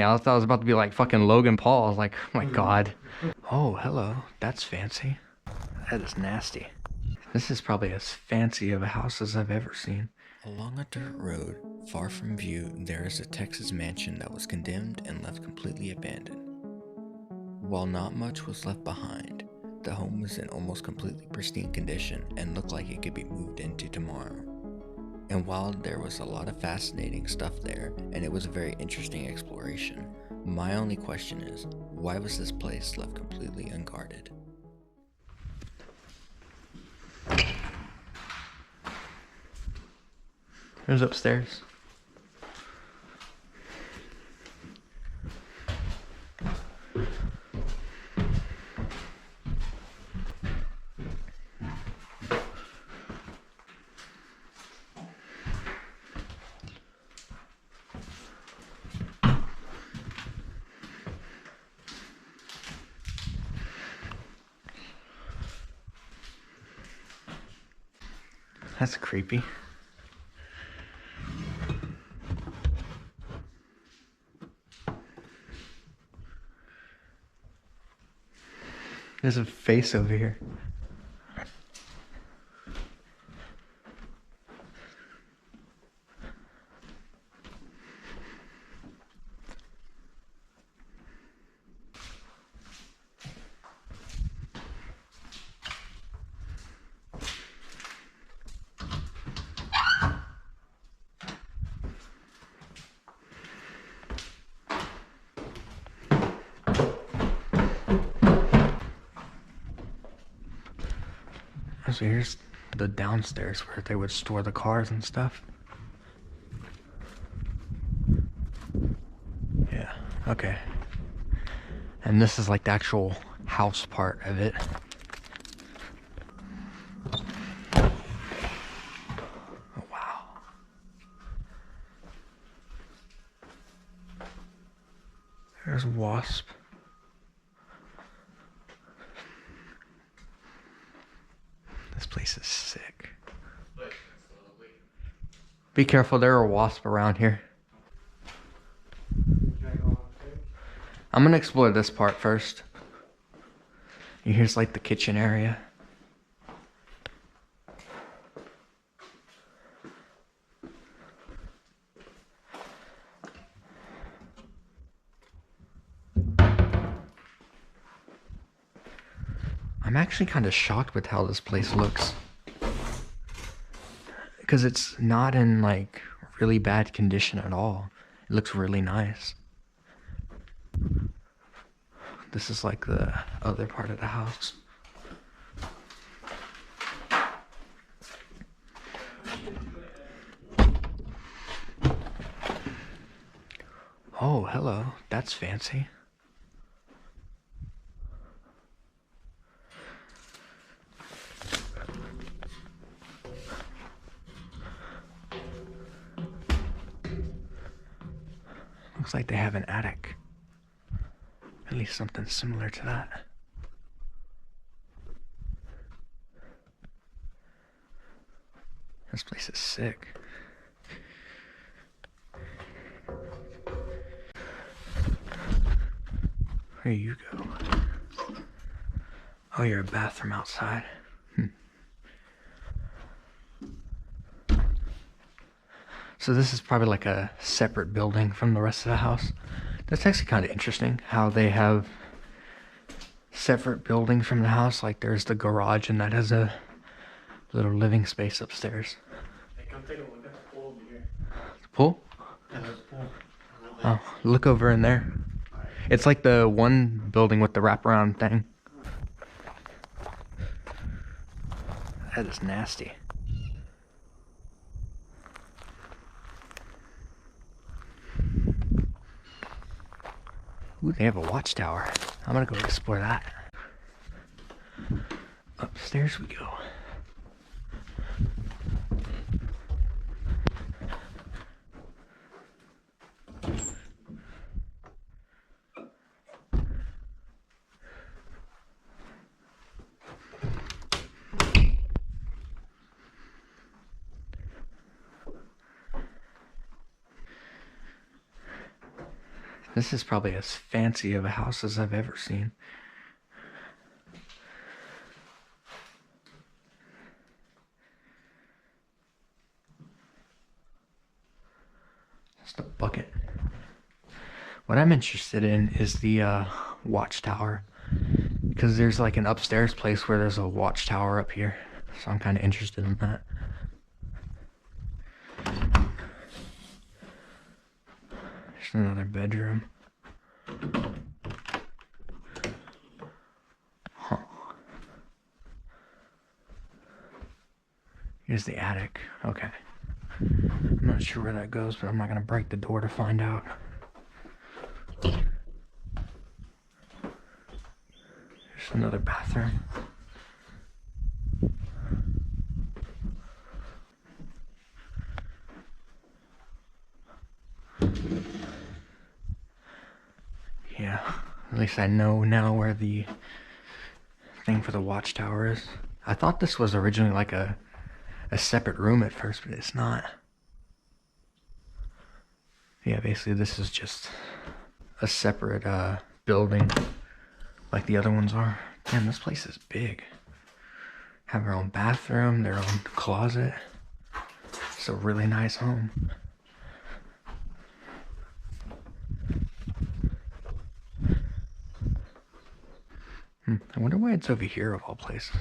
nothing. I thought I was about to be like fucking Logan Paul. I was like, oh my god. Oh, hello. That's fancy. That is nasty. This is probably as fancy of a house as I've ever seen. Along a dirt road, far from view, there is a Texas mansion that was condemned and left completely abandoned. While not much was left behind, the home was in almost completely pristine condition and looked like it could be moved into tomorrow. And while there was a lot of fascinating stuff there, and it was a very interesting exploration, my only question is, why was this place left completely unguarded? It was upstairs. That's creepy. There's a face over here. So here's the downstairs where they would store the cars and stuff. Yeah, okay. And this is like the actual house part of it. Oh, wow. There's Wasp. This place is sick. Be careful, there are wasps around here. I'm gonna explore this part first. Here's like the kitchen area. I'm actually kind of shocked with how this place looks. Because it's not in like really bad condition at all. It looks really nice. This is like the other part of the house. Oh, hello. That's fancy. Looks like they have an attic. At least something similar to that. This place is sick. Here you go. Oh, you're a bathroom outside. So this is probably like a separate building from the rest of the house. That's actually kind of interesting how they have separate buildings from the house. Like there's the garage and that has a little living space upstairs. Hey, come take a look at the pool over here. The pool? Yeah, there's a pool. Oh, look over in there. It's like the one building with the wraparound thing. That is nasty. Ooh, they have a watchtower. I'm gonna go explore that. Upstairs we go. This is probably as fancy of a house as I've ever seen. Just a bucket. What I'm interested in is the watchtower. Because there's like an upstairs place where there's a watchtower up here. So I'm kind of interested in that. There's another bedroom. Huh. Here's the attic. Okay. I'm not sure where that goes, but I'm not going to break the door to find out. There's another bathroom. Yeah, at least I know now where the thing for the watchtower is. I thought this was originally like a separate room at first, but it's not. Yeah, basically this is just a separate building like the other ones are. Damn, this place is big. Have their own bathroom, their own closet. It's a really nice home. I wonder why it's over here of all places.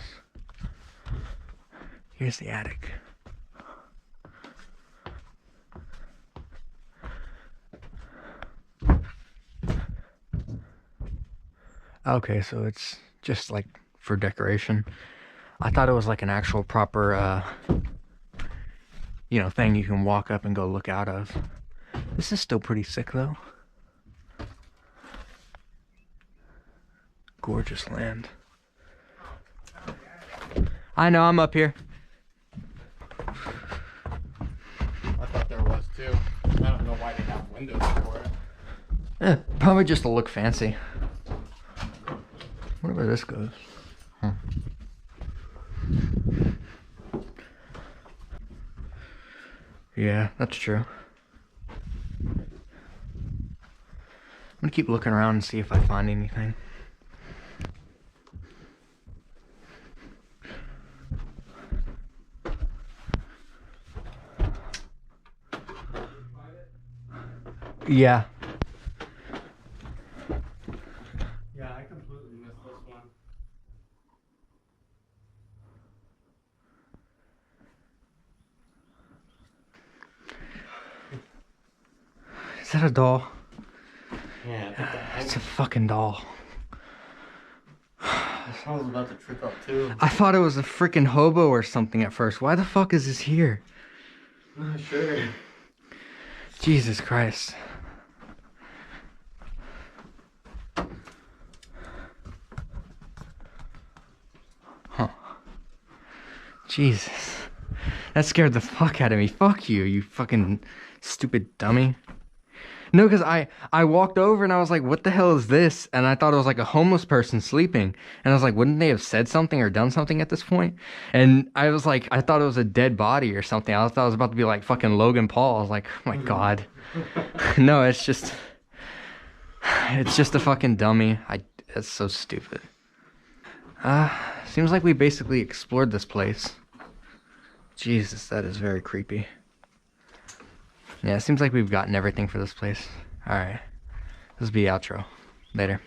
Here's the attic. Okay, so it's just like for decoration. I thought it was like an actual proper, thing you can walk up and go look out of. This is still pretty sick though. Gorgeous land. I know, I'm up here. I thought there was too. I don't know why they have windows for it. Probably just to look fancy. Wonder where this goes. Huh. Yeah, that's true. I'm gonna keep looking around and see if I find anything. Yeah. Yeah, I completely missed this one. Is that a doll? Yeah, I think that It's a fucking doll. I was about to trip up too. I thought it was a freaking hobo or something at first. Why the fuck is this here? I'm not sure. Jesus Christ. Huh. Jesus. That scared the fuck out of me. Fuck you, you fucking stupid dummy. No, because I walked over and I was like, what the hell is this? And I thought it was like a homeless person sleeping. And I was like, wouldn't they have said something or done something at this point? And I was like, I thought it was a dead body or something. I thought it was about to be like fucking Logan Paul. I was like, oh my God. No, it's just a fucking dummy. It's so stupid. Seems like we basically explored this place. Jesus, that is very creepy. Yeah, it seems like we've gotten everything for this place. Alright. This will be outro. Later.